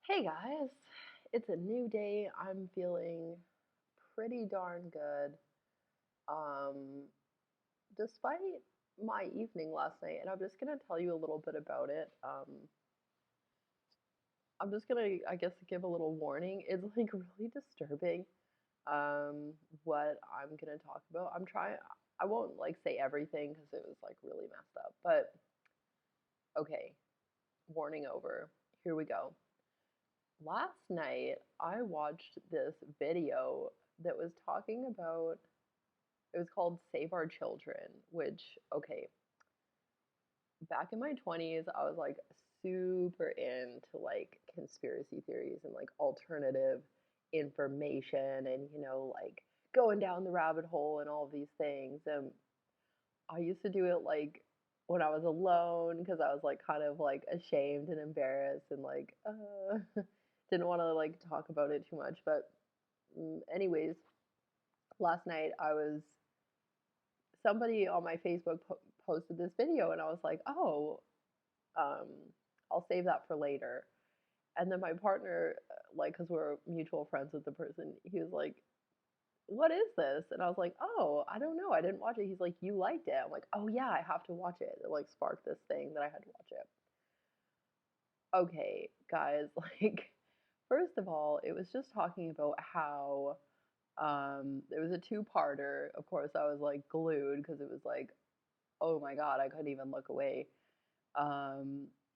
Hey guys, it's a new day. I'm feeling pretty darn good. Um, Despite my evening last night, and I'm just gonna tell you a little bit about it. I'm just gonna, I guess, give a little warning. It's like really disturbing, what I'm gonna talk about. I won't like say everything because it was like really messed up, but okay, warning over. Here we go. Last night, I watched this video that was talking about, it was called Save Our Children, which, okay, back in my 20s, I was like super into like conspiracy theories and like alternative information and, like going down the rabbit hole and all of these things. And I used to do it like when I was alone because I was like kind of like ashamed and embarrassed and like didn't want to like talk about it too much. But anyways, last night I was somebody on my Facebook posted this video and I was like, oh, um, I'll save that for later. And then my partner, like, because we're mutual friends with the person, he was like, what is this? And I was like, oh, I don't know. I didn't watch it. He's like, you liked it. I'm like, oh, yeah, I have to watch it. It like sparked this thing that I had to watch it. Okay, guys, like, first of all, it was just talking about how there was a two-parter. Of course, I was like glued because it was like, oh my God, I couldn't even look away.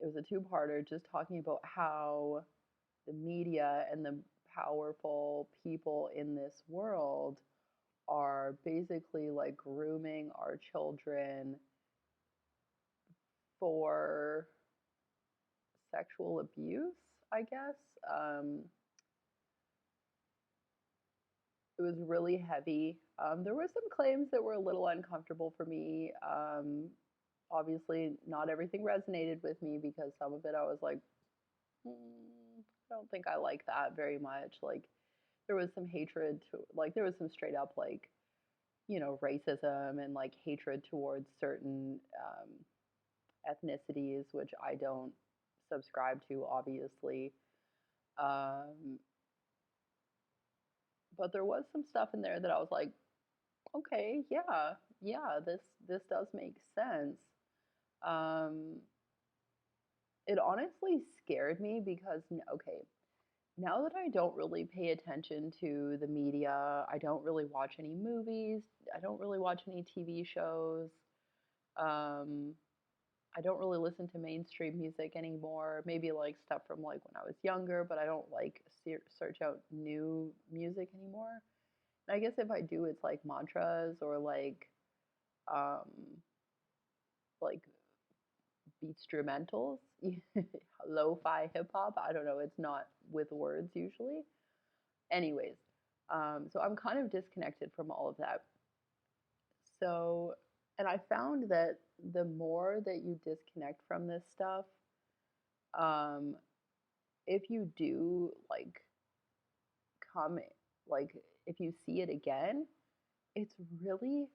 It was a two-parter just talking about how the media and the powerful people in this world are basically like grooming our children for sexual abuse, I guess. Um, it was really heavy. There were some claims that were a little uncomfortable for me. Obviously, not everything resonated with me because some of it I was like, I don't think I like that very much. Like, there was some hatred to, like, there was some straight up, like, racism and like hatred towards certain ethnicities, which I don't subscribe to, obviously. Um, but there was some stuff in there that I was like, okay, yeah, yeah, this does make sense. Um, it honestly scared me because okay, now that I don't really pay attention to the media, I don't really watch any movies, I don't really watch any TV shows. Um, I don't really listen to mainstream music anymore. Maybe like stuff from like when I was younger, but I don't like search out new music anymore. And I guess if I do, it's like mantras or um like beatstrumentals, lo-fi hip hop. I don't know. It's not with words usually. Anyways, so I'm kind of disconnected from all of that. So, and I found that the more that you disconnect from this stuff, um, if you do like come, like if you see it again, it's really,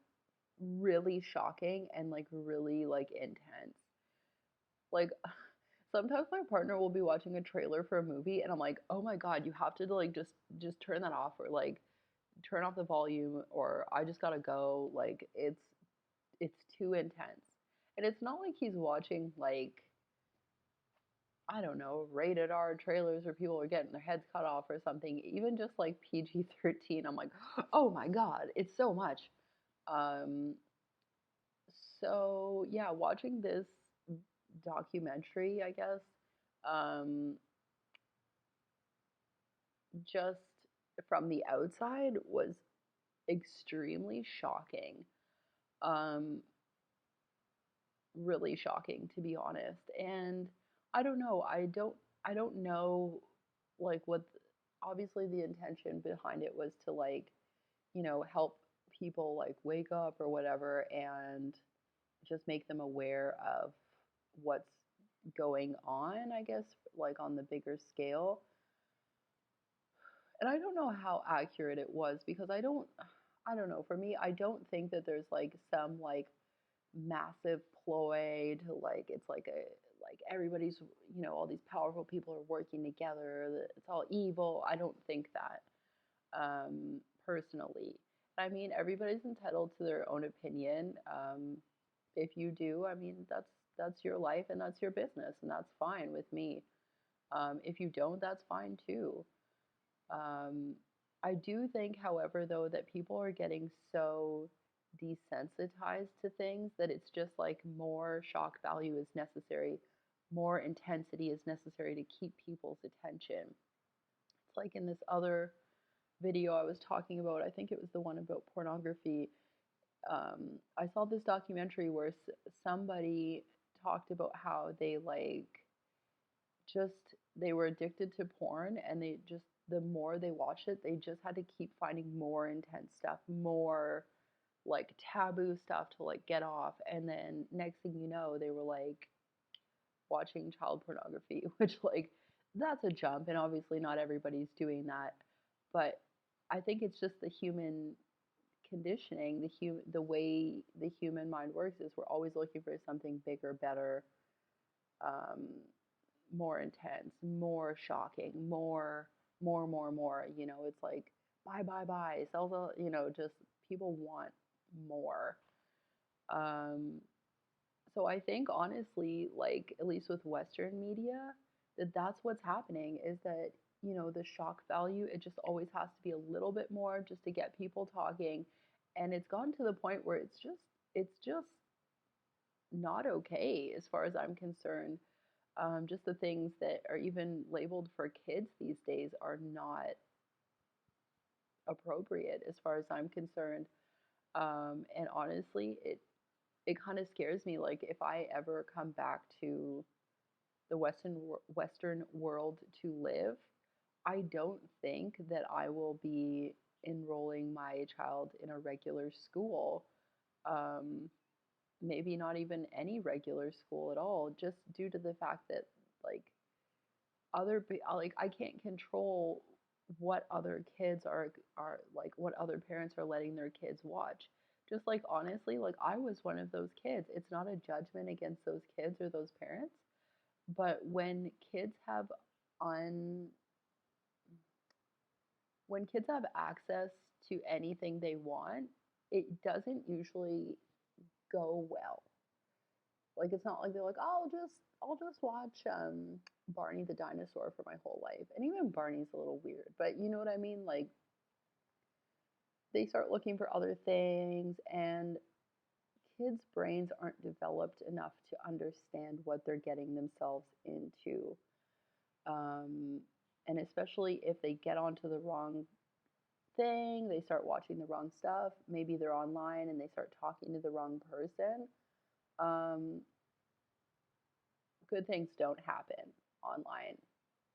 really shocking and like really like intense. Like sometimes my partner will be watching a trailer for a movie and I'm like, "Oh my God, you have to like just turn that off or like turn off the volume or I just gotta go." Like it's too intense. And it's not like he's watching like I don't know, rated R trailers where people are getting their heads cut off or something. Even just like PG-13, I'm like, "Oh my God, it's so much." Um so yeah, watching this documentary, I guess, um just from the outside was extremely shocking. Um, really shocking to be honest. And I don't know, I don't know like what obviously the intention behind it was to like, help people like wake up or whatever and just make them aware of what's going on, I guess, like on the bigger scale. And I don't know how accurate it was because I don't know, for me, I don't think that there's like some like massive ploy to like it's like a like everybody's, all these powerful people are working together, that it's all evil. I don't think that, personally. I mean, everybody's entitled to their own opinion. If you do, I mean, that's your life and that's your business, and that's fine with me. If you don't, that's fine too. Um, I do think, however, though, that people are getting so desensitized to things that it's just like more shock value is necessary, more intensity is necessary to keep people's attention. It's like in this other video I was talking about, I think it was the one about pornography. I saw this documentary where somebody talked about how they like just they were addicted to porn, and they just, the more they watched it, they just had to keep finding more intense stuff, more like taboo stuff to like get off, and then next thing you know they were like watching child pornography, which like that's a jump, and obviously not everybody's doing that, but I think it's just the human conditioning, the way the human mind works is we're always looking for something bigger, better, um, more intense, more shocking, more. It's like buy, sell the, just people want more. Um, so I think honestly, like at least with Western media, that's what's happening is that, the shock value, it just always has to be a little bit more just to get people talking. And it's gotten to the point where it's just not okay as far as I'm concerned. Just the things that are even labeled for kids these days are not appropriate as far as I'm concerned. And honestly, it kind of scares me. Like if I ever come back to the Western world to live, I don't think that I will be enrolling my child in a regular school. Um, Maybe not even any regular school at all, just due to the fact that like like I can't control what other kids are like, what other parents are letting their kids watch. Just like honestly, like I was one of those kids. It's not a judgment against those kids or those parents, but un when kids have access to anything they want, it doesn't usually go well. Like it's not like they're like, oh, I'll just watch Barney the dinosaur for my whole life. And even Barney's a little weird, but you know what I mean? Like they start looking for other things, and kids' brains aren't developed enough to understand what they're getting themselves into. Um, and especially if they get onto the wrong thing, they start watching the wrong stuff. Maybe they're online and they start talking to the wrong person. Um, Good things don't happen online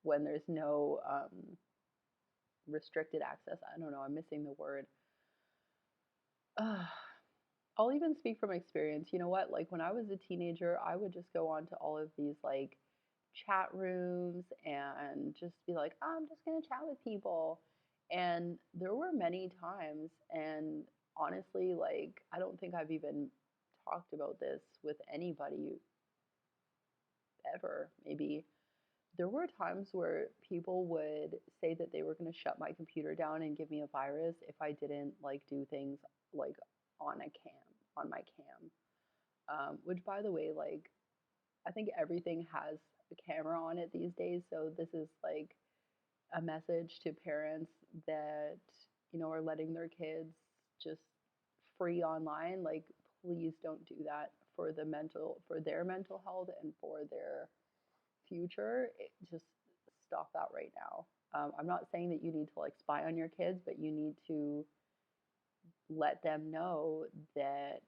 when there's no restricted access. I don't know, I'm missing the word. I'll even speak from experience. You know what? Like when I was a teenager, I would just go on to all of these like chat rooms and just be like, oh, I'm just going to chat with people. And there were many times, and honestly, like, I don't think I've even talked about this with anybody ever, maybe. There were times where people would say that they were going to shut my computer down and give me a virus if I didn't like do things like on my cam. Which, by the way, like I think everything has a camera on it these days. So this is like a message to parents that, are letting their kids just free online. Like, please don't do that for their mental health and for their future. Just stop that right now. I'm not saying that you need to like spy on your kids, but you need to let them know that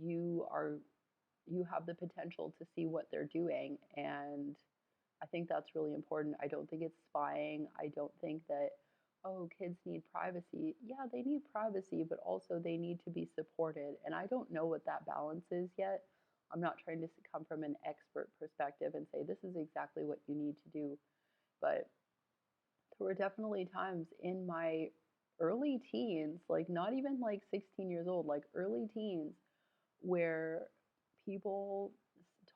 you are you have the potential to see what they're doing, and I think that's really important. I don't think it's spying. I don't think that, oh, kids need privacy. Yeah, they need privacy, but also they need to be supported. And I don't know what that balance is yet. I'm not trying to come from an expert perspective and say this is exactly what you need to do. But there were definitely times in my early teens, like not even like 16 years old, like early teens, where people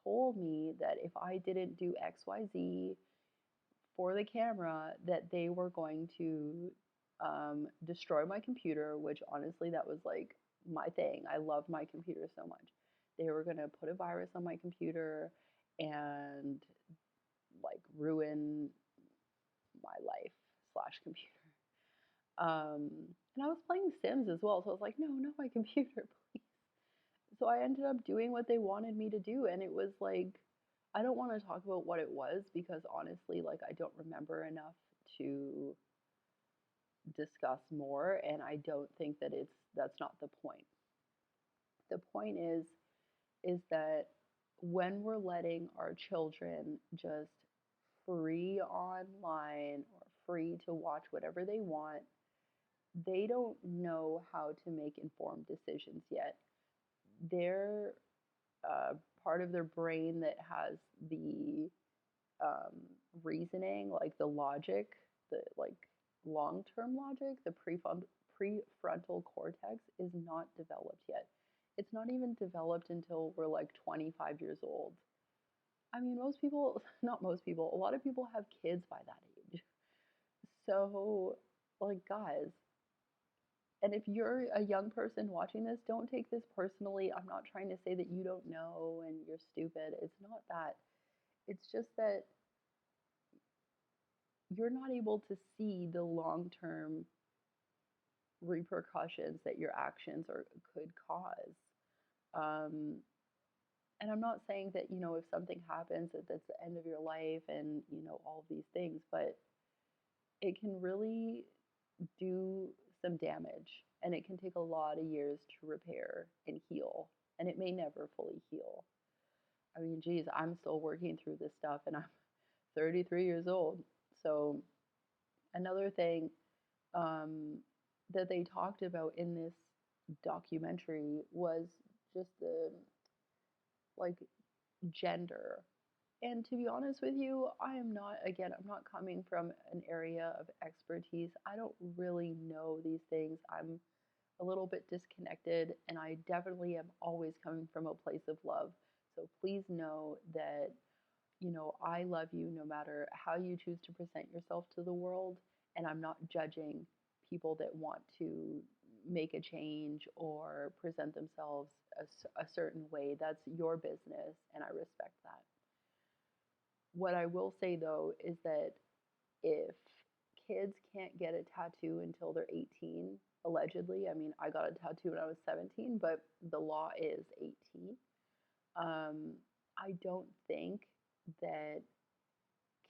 told me that if I didn't do XYZ for the camera, that they were going to destroy my computer, which honestly, that was like my thing. I loved my computer so much. They were going to put a virus on my computer and like ruin my life slash computer. Um, and I was playing Sims as well, so I was like, no, not my computer, please. So I ended up doing what they wanted me to do, and it was like, I don't want to talk about what it was because honestly, like, I don't remember enough to discuss more, and I don't think that that's not the point. The point is that when we're letting our children just free online or free to watch whatever they want, they don't know how to make informed decisions yet. They're part of their brain that has the um, reasoning, like the logic, the like long-term logic, the prefrontal cortex is not developed yet. It's not even developed until we're like 25 years old. I mean, most people, not most people, a lot of people have kids by that age. So, like, guys, and if you're a young person watching this, don't take this personally. I'm not trying to say that you don't know and you're stupid. It's not that. It's just that you're not able to see the long term repercussions that your actions could cause. Um, and I'm not saying that, if something happens that that's the end of your life and, all of these things, but it can really do some damage and it can take a lot of years to repair and heal. And it may never fully heal. I mean, geez, I'm still working through this stuff and I'm 33 years old. So, another thing um, that they talked about in this documentary was just the like gender. And to be honest with you, I'm not coming from an area of expertise. I don't really know these things. I'm a little bit disconnected, and I definitely am always coming from a place of love. So please know that, I love you no matter how you choose to present yourself to the world, and I'm not judging people that want to make a change or present themselves a certain way. That's your business, and I respect that. What I will say though is that if kids can't get a tattoo until they're 18, allegedly, I mean, I got a tattoo when I was 17, but the law is 18. I don't think that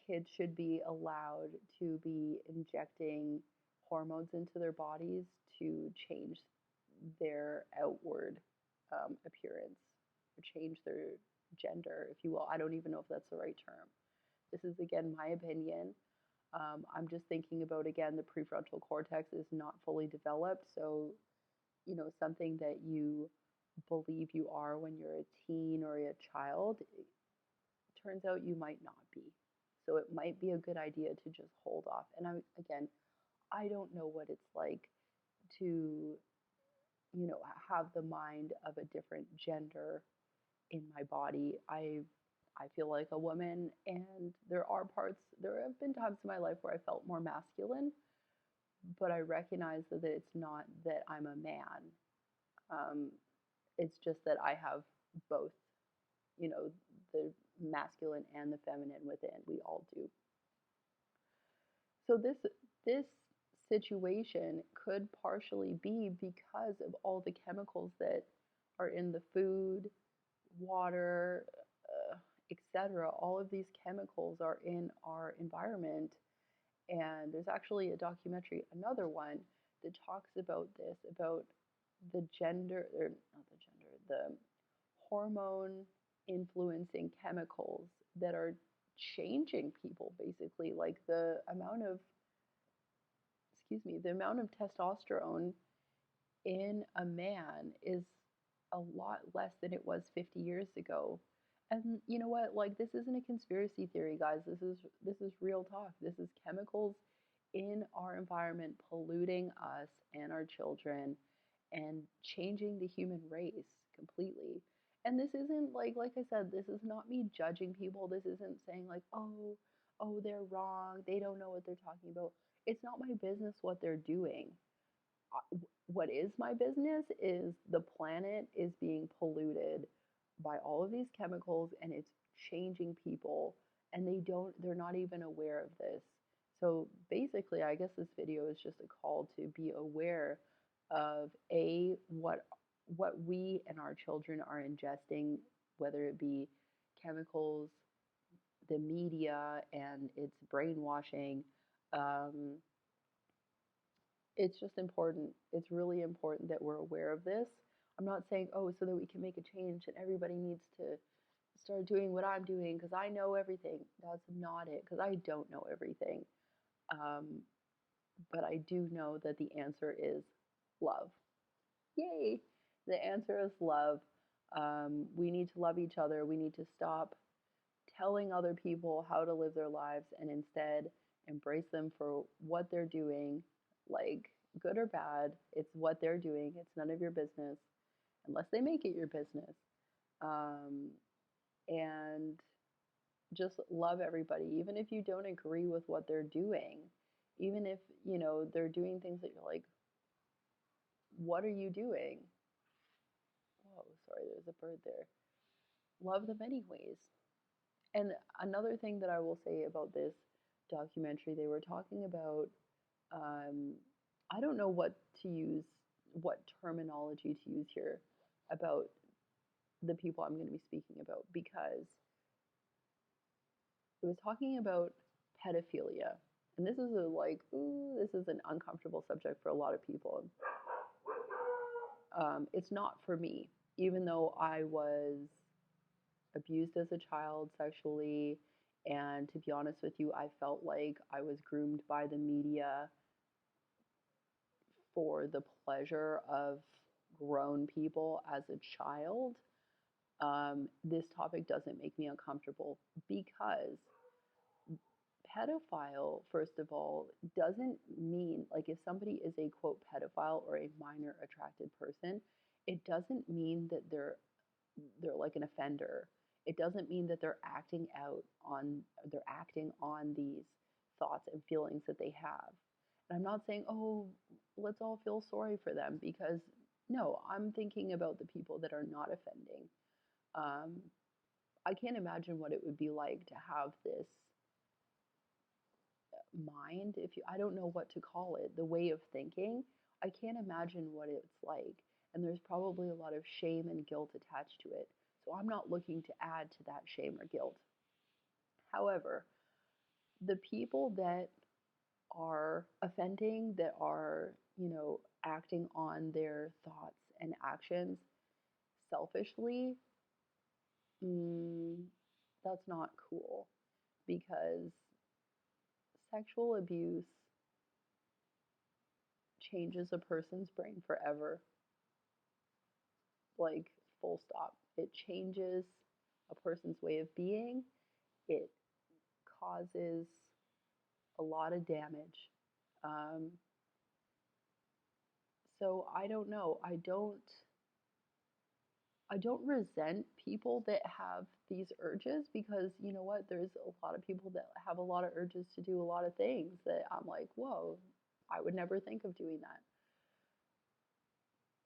kids should be allowed to be injecting hormones into their bodies to change their outward appearance or change their gender, if you will. I don't even know if that's the right term. This is, again, my opinion. I'm just thinking about, again, the prefrontal cortex is not fully developed. So, something that you believe you are when you're a teen or a child, it turns out you might not be. So it might be a good idea to just hold off. And again, I don't know what it's like to, have the mind of a different gender in my body. I feel like a woman, and there have been times in my life where I felt more masculine, but I recognize that it's not that I'm a man. Um, it's just that I have both, the masculine and the feminine within. We all do. So this situation could partially be because of all the chemicals that are in the food, water, etc. All of these chemicals are in our environment. And there's actually a documentary, another one, that talks about this, about the gender, or not the gender, the hormone influencing chemicals that are changing people basically. Like the amount of testosterone in a man is a lot less than it was 50 years ago. And you know what? Like, this isn't a conspiracy theory, guys. This is real talk. This is chemicals in our environment polluting us and our children and changing the human race completely. And this isn't like I said, this is not me judging people. This isn't saying like, oh, they're wrong. They don't know what they're talking about. It's not my business what they're doing. What is my business is the planet is being polluted by all of these chemicals, and it's changing people, and they're not even aware of this. So basically, I guess this video is just a call to be aware of what we and our children are ingesting, whether it be chemicals, the media and its brainwashing. um, it's just important. It's really important that we're aware of this. I'm not saying, oh, so that we can make a change and everybody needs to start doing what I'm doing because I know everything. That's not it, because I don't know everything. Um, but I do know that the answer is love. Yay! The answer is love. We need to love each other. We need to stop telling other people how to live their lives and instead embrace them for what they're doing, like good or bad. It's what they're doing. It's none of your business unless they make it your business. Um, and just love everybody, even if you don't agree with what they're doing, even if, they're doing things that you're like, what are you doing? Whoa, sorry, there's a bird there. Love them anyways. And another thing that I will say about this documentary, they were talking about, um, I don't know what terminology to use here about the people I'm going to be speaking about, because it was talking about pedophilia. And this is this is an uncomfortable subject for a lot of people. It's not for me, even though I was abused as a child sexually. And to be honest with you, I felt like I was groomed by the media for the pleasure of grown people as a child. This topic doesn't make me uncomfortable because pedophile, first of all, doesn't mean like if somebody is a quote pedophile or a minor attracted person, it doesn't mean that they're like an offender. It doesn't mean that they're acting on these thoughts and feelings that they have. And I'm not saying, oh, let's all feel sorry for them, because no, I'm thinking about the people that are not offending. Um, I can't imagine what it would be like to have this mind, if you I don't know what to call it, the way of thinking. I can't imagine what it's like. And there's probably a lot of shame and guilt attached to it. So I'm not looking to add to that shame or guilt. However, the people that are offending, that are, acting on their thoughts and actions selfishly, mm, that's not cool, because sexual abuse changes a person's brain forever. Like, full stop. It changes a person's way of being. It causes a lot of damage. Um, so I don't know. I don't resent people that have these urges, because you know what? There's a lot of people that have a lot of urges to do a lot of things that I'm like, whoa, I would never think of doing that.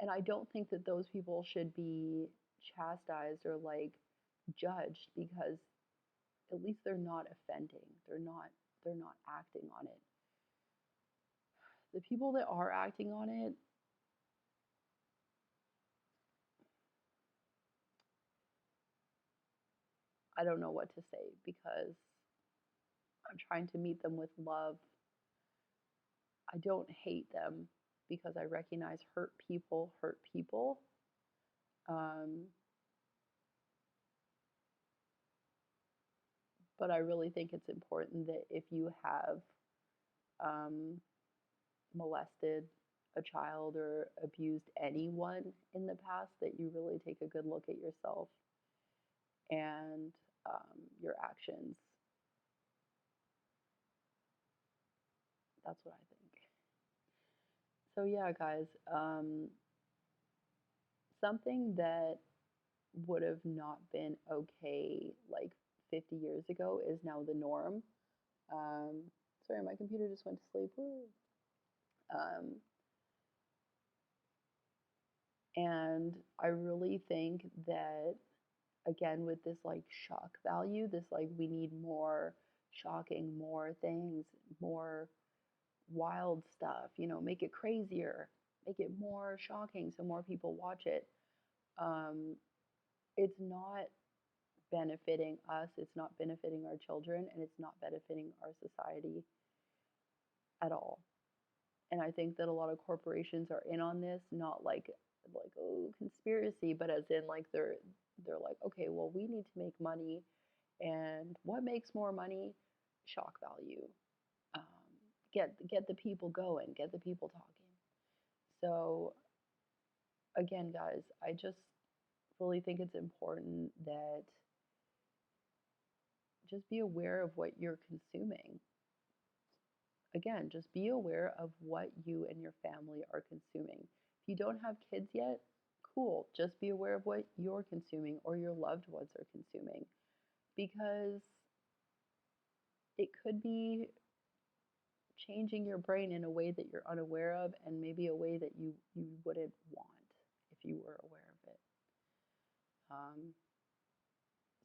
And I don't think that those people should be chastised or like judged, because at least they're not offending. They're not acting on it. The people that are acting on it, I don't know what to say, because I'm trying to meet them with love. I don't hate them, because I recognize hurt people hurt people. Um, but I really think it's important that if you have um, molested a child or abused anyone in the past, that you really take a good look at yourself and your actions. That's what I think. So yeah, guys, something that would have not been okay like 50 years ago is now the norm. Um, Sorry, my computer just went to sleep. Woo. Um, and I really think that, again, with this like shock value, this like we need more shocking, more things, more wild stuff, make it crazier, make it more shocking so more people watch it. Um, it's not benefiting us, it's not benefiting our children, and it's not benefiting our society at all. And I think that a lot of corporations are in on this, not like oh conspiracy, but as in like they're like, okay, well we need to make money, and what makes more money? Shock value. Um, get the people going, get the people talking. So again, guys, I just really think it's important that just be aware of what you're consuming. Again, just be aware of what you and your family are consuming. If you don't have kids yet, cool. Just be aware of what you're consuming or your loved ones are consuming, because it could be changing your brain in a way that you're unaware of, and maybe a way that you wouldn't want if you were aware of it. Um,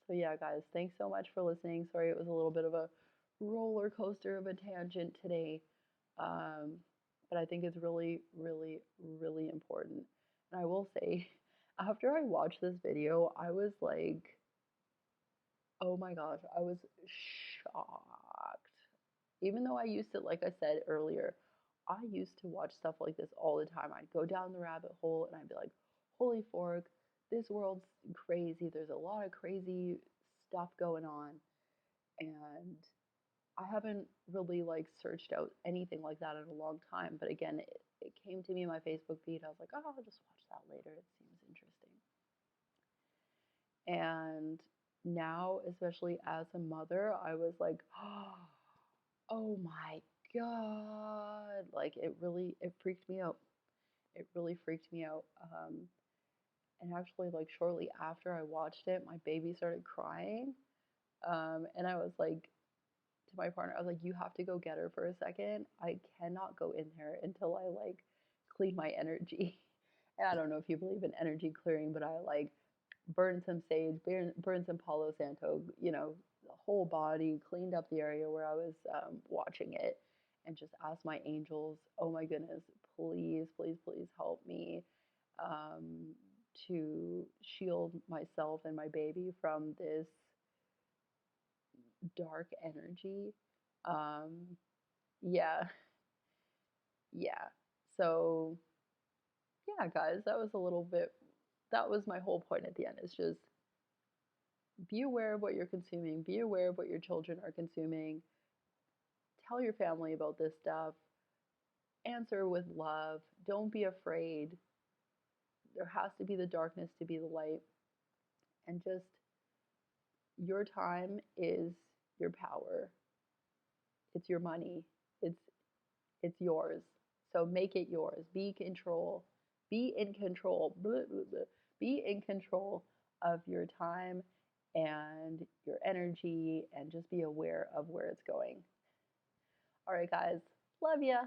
so yeah, guys, thanks so much for listening. Sorry it was a little bit of a roller coaster of a tangent today. Um, but I think it's really, really, really important. And I will say, after I watched this video, I was like, oh my gosh, I was shocked. Even though I used to, like I said earlier, I used to watch stuff like this all the time. I'd go down the rabbit hole and I'd be like, holy fork, this world's crazy. There's a lot of crazy stuff going on. And I haven't really like searched out anything like that in a long time. But again, it came to me in my Facebook feed. I was like, oh, I'll just watch that later. It seems interesting. And now, especially as a mother, I was like, oh my God. Like it freaked me out. It really freaked me out. And actually, like shortly after I watched it, my baby started crying. And I was like, to my partner, I was like, you have to go get her for a second. I cannot go in there until I like clean my energy. And I don't know if you believe in energy clearing, but I like burned some sage, burned some Palo Santo, the whole body, cleaned up the area where I was watching it, and just asked my angels, oh my goodness, please, please, please help me um, to shield myself and my baby from this dark energy. Um, yeah, yeah. So, yeah, guys, that was a little bit, that was my whole point at the end. It's just be aware of what you're consuming, be aware of what your children are consuming, tell your family about this stuff, answer with love, don't be afraid. There has to be the darkness to be the light, and just your time is your power. It's your money. It's it's yours. So make it yours. Be control. Be in control. Blah, blah, blah. Be in control of your time and your energy, and just be aware of where it's going. All right, guys. Love ya.